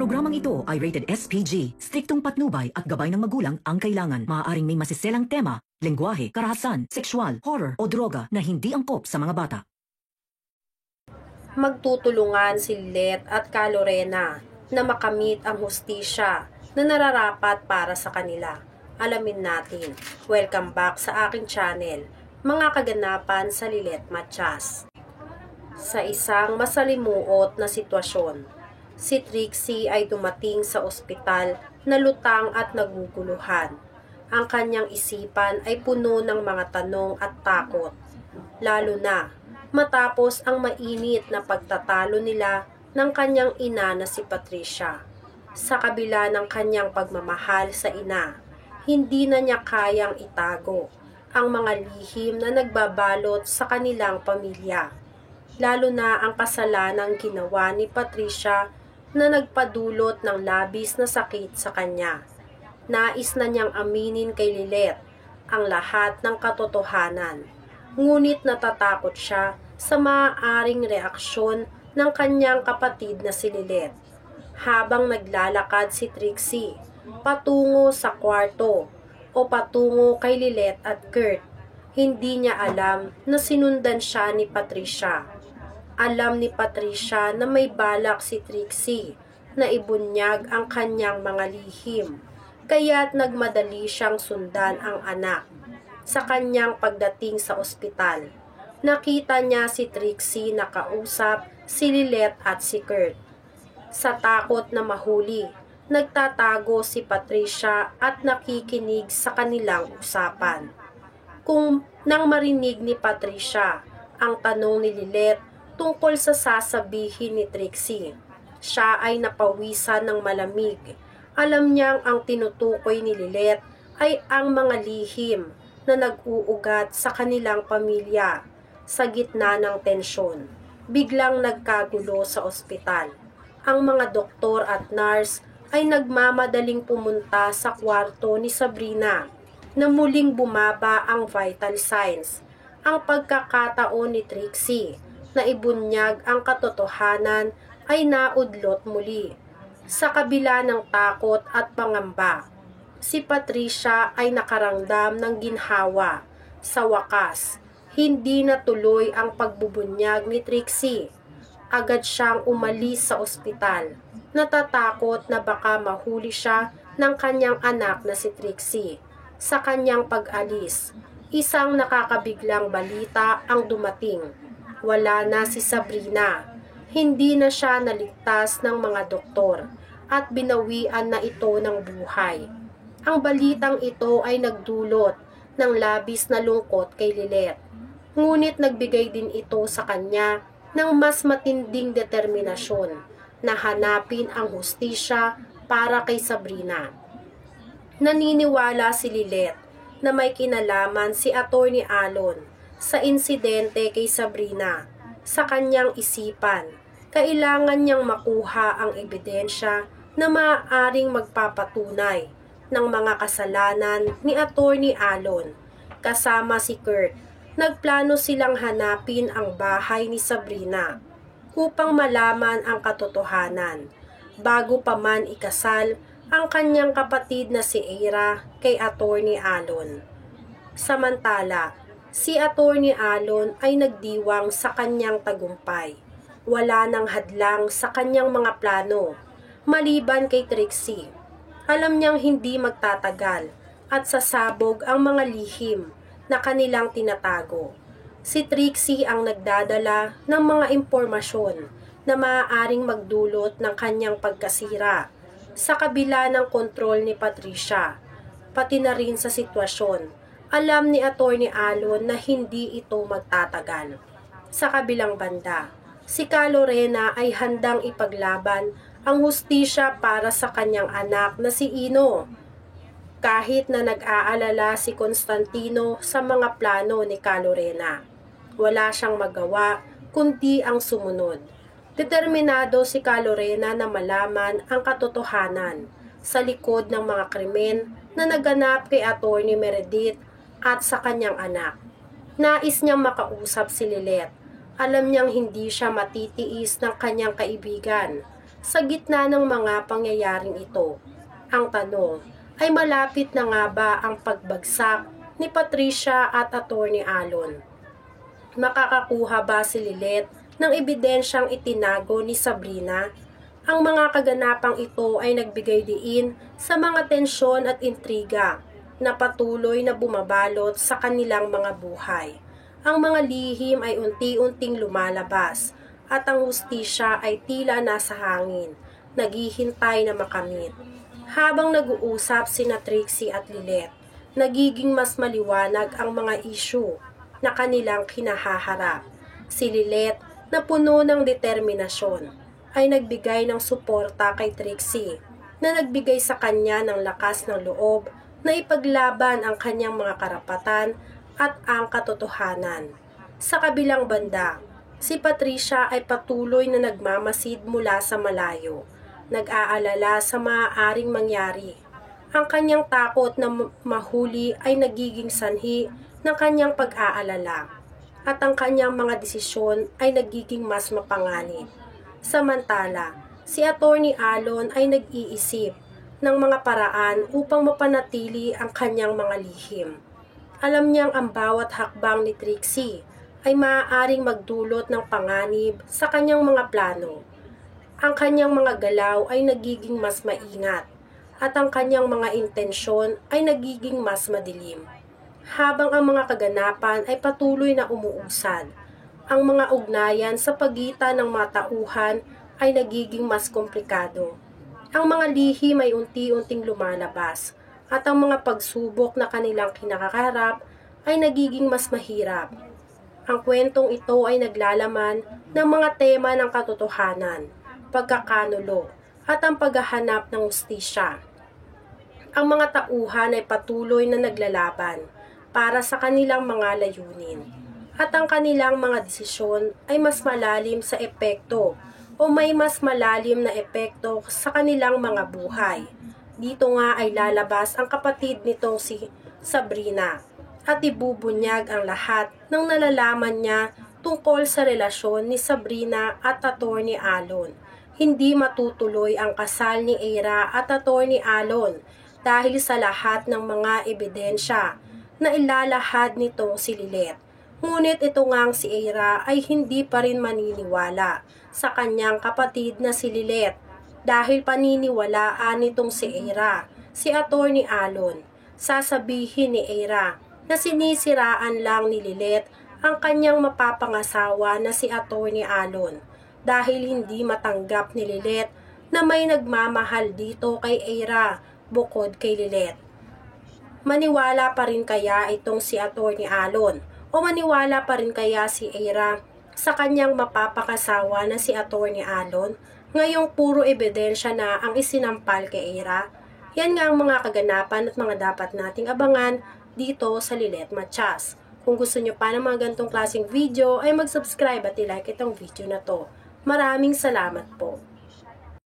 programang ito ay rated SPG. Striktong patnubay at gabay ng magulang ang kailangan. Maaaring may masiselang tema, lengguwahe, karahasan, sexual, horror o droga na hindi angkop sa mga bata. Magtutulungan si Lilet at Ka Lorena na makamit ang hustisya na nararapat para sa kanila. Alamin natin. Welcome back sa aking channel, mga kaganapan sa Lilet Matias. Sa isang masalimuot na sitwasyon, si Trixie ay dumating sa ospital na lutang at naguguluhan. Ang kanyang isipan ay puno ng mga tanong at takot, lalo na matapos ang mainit na pagtatalo nila ng kanyang ina na si Patricia. Sa kabila ng kanyang pagmamahal sa ina, hindi na niya kayang itago ang mga lihim na nagbabalot sa kanilang pamilya. Lalo na ang kasalanang ginawa ni Patricia na nagpadulot ng labis na sakit sa kanya. Nais na niyang aminin kay Lilet ang lahat ng katotohanan. Ngunit natatakot siya sa maaaring reaksyon ng kanyang kapatid na si Lilet. Habang naglalakad si Trixie patungo sa kwarto o patungo kay Lilet at Kurt, hindi niya alam na sinundan siya ni Patricia. Alam ni Patricia na may balak si Trixie na ibunyag ang kanyang mga lihim, kaya't nagmadali siyang sundan ang anak. Sa kanyang pagdating sa ospital, nakita niya si Trixie na kausap si Lilet at si Kurt. Sa takot na mahuli, nagtatago si Patricia at nakikinig sa kanilang usapan. Nang marinig ni Patricia ang tanong ni Lilet tungkol sa sasabihin ni Trixie, siya ay napawisan ng malamig. Alam niyang ang tinutukoy ni Lilet ay ang mga lihim na nag-uugat sa kanilang pamilya. Sa gitna ng tensyon, biglang nagkagulo sa ospital. Ang mga doktor at nurse ay nagmamadaling pumunta sa kwarto ni Sabrina na muling bumaba ang vital signs. Ang pagkakataon ni Trixie na ibunyag ang katotohanan ay naudlot muli. Sa kabila ng takot at pangamba, si Patricia ay nakaramdam ng ginhawa. Sa wakas, hindi natuloy ang pagbubunyag ni Trixie. Agad siyang umalis sa ospital. Natatakot na baka mahuli siya ng kanyang anak na si Trixie. Sa kanyang pag-alis, isang nakakabiglang balita ang dumating. Wala na si Sabrina. Hindi na siya naligtas ng mga doktor at binawian na ito ng buhay. Ang balitang ito ay nagdulot ng labis na lungkot kay Lilet. Ngunit nagbigay din ito sa kanya ng mas matinding determinasyon na hanapin ang hustisya para kay Sabrina. Naniniwala si Lilet na may kinalaman si Atty. Alon sa insidente kay Sabrina. Sa kanyang isipan, kailangan niyang makuha ang ebidensya na maaaring magpapatunay ng mga kasalanan ni Atty. Alon. Kasama si Kurt, nagplano silang hanapin ang bahay ni Sabrina upang malaman ang katotohanan bago pa man ikasal ang kanyang kapatid na si Ira kay Atty. Alon. Samantala, si Atty. Alon ay nagdiwang sa kanyang tagumpay. Wala nang hadlang sa kanyang mga plano, maliban kay Trixie. Alam niyang hindi magtatagal at sasabog ang mga lihim na kanilang tinatago. Si Trixie ang nagdadala ng mga impormasyon na maaaring magdulot ng kanyang pagkasira sa kabila ng kontrol ni Patricia. Pati na rin sa sitwasyon, alam ni Atty. Alon na hindi ito magtatagal. Sa kabilang banda, si Ka Lorena ay handang ipaglaban ang hustisya para sa kanyang anak na si Ino. Kahit na nag-aalala si Constantino sa mga plano ni Ka Lorena, wala siyang magawa kundi ang sumunod. Determinado si Ka Lorena na malaman ang katotohanan sa likod ng mga krimen na naganap kay Atty. Meredith at sa kanyang anak. Nais niyang makausap si Lilet. Alam niyang hindi siya matitiis ng kanyang kaibigan sa gitna ng mga pangyayaring ito. Ang tanong ay malapit na nga ba ang pagbagsak ni Patricia at Atty. Alon? Makakakuha ba si Lilet ng ebidensyang itinago ni Sabrina? Ang mga kaganapang ito ay nagbigay diin sa mga tensyon at intriga na patuloy na bumabalot sa kanilang mga buhay. Ang mga lihim ay unti-unting lumalabas at ang hustisya ay tila nasa hangin, naghihintay na makamit. Habang nag-uusap sina Trixie at Lilet, nagiging mas maliwanag ang mga issue na kanilang kinahaharap. Si Lilet, na puno ng determinasyon, ay nagbigay ng suporta kay Trixie, na nagbigay sa kanya ng lakas ng loob na ipaglaban ang kanyang mga karapatan at ang katotohanan. Sa kabilang banda, si Patricia ay patuloy na nagmamasid mula sa malayo, nag-aalala sa maaaring mangyari. Ang kanyang takot na mahuli ay nagiging sanhi ng kanyang pag-aalala, at ang kanyang mga desisyon ay nagiging mas mapanganib. Samantala, si Atty. Alon ay nag-iisip ng mga paraan upang mapanatili ang kanyang mga lihim. Alam niyang ang bawat hakbang ni Trixie ay maaaring magdulot ng panganib sa kanyang mga plano. Ang kanyang mga galaw ay nagiging mas maingat at ang kanyang mga intensyon ay nagiging mas madilim. Habang ang mga kaganapan ay patuloy na umuusad, ang mga ugnayan sa pagitan ng mga tauhan ay nagiging mas komplikado. Ang mga lihim ay unti-unting lumalabas at ang mga pagsubok na kanilang kinakaharap ay nagiging mas mahirap. Ang kwentong ito ay naglalaman ng mga tema ng katotohanan, pagkakanulo, at ang paghahanap ng hustisya. Ang mga tauhan ay patuloy na naglalaban para sa kanilang mga layunin, at ang kanilang mga desisyon ay mas malalim sa epekto o may mas malalim na epekto sa kanilang mga buhay. Dito nga ay lalabas ang kapatid nitong si Sabrina at ibubunyag ang lahat ng nalalaman niya tungkol sa relasyon ni Sabrina at Atty. Alon. Hindi matutuloy ang kasal ni Eira at Atty. Alon dahil sa lahat ng mga ebidensya na ilalahad nitong si Lilet. Ngunit ito ngang si Eira ay hindi pa rin maniniwala sa kanyang kapatid na si Lilet dahil paniniwalaan nitong si Eira, si Atty. Alon. Sasabihin ni Eira na sinisiraan lang ni Lilet ang kanyang mapapangasawa na si Atty. Alon dahil hindi matanggap ni Lilet na may nagmamahal dito kay Eira bukod kay Lilet. Maniwala pa rin kaya itong si Atty. Alon o maniwala pa rin kaya si Eira sa kanyang mapapakasawa na si Atty. Alon ngayong puro ebidensya na ang isinampal kay Eira? Yan nga ang mga kaganapan at mga dapat nating abangan dito sa Lilet Matias. Kung gusto nyo pa ng mga ganitong klaseng video ay mag-subscribe at i-like itong video na to. Maraming salamat po.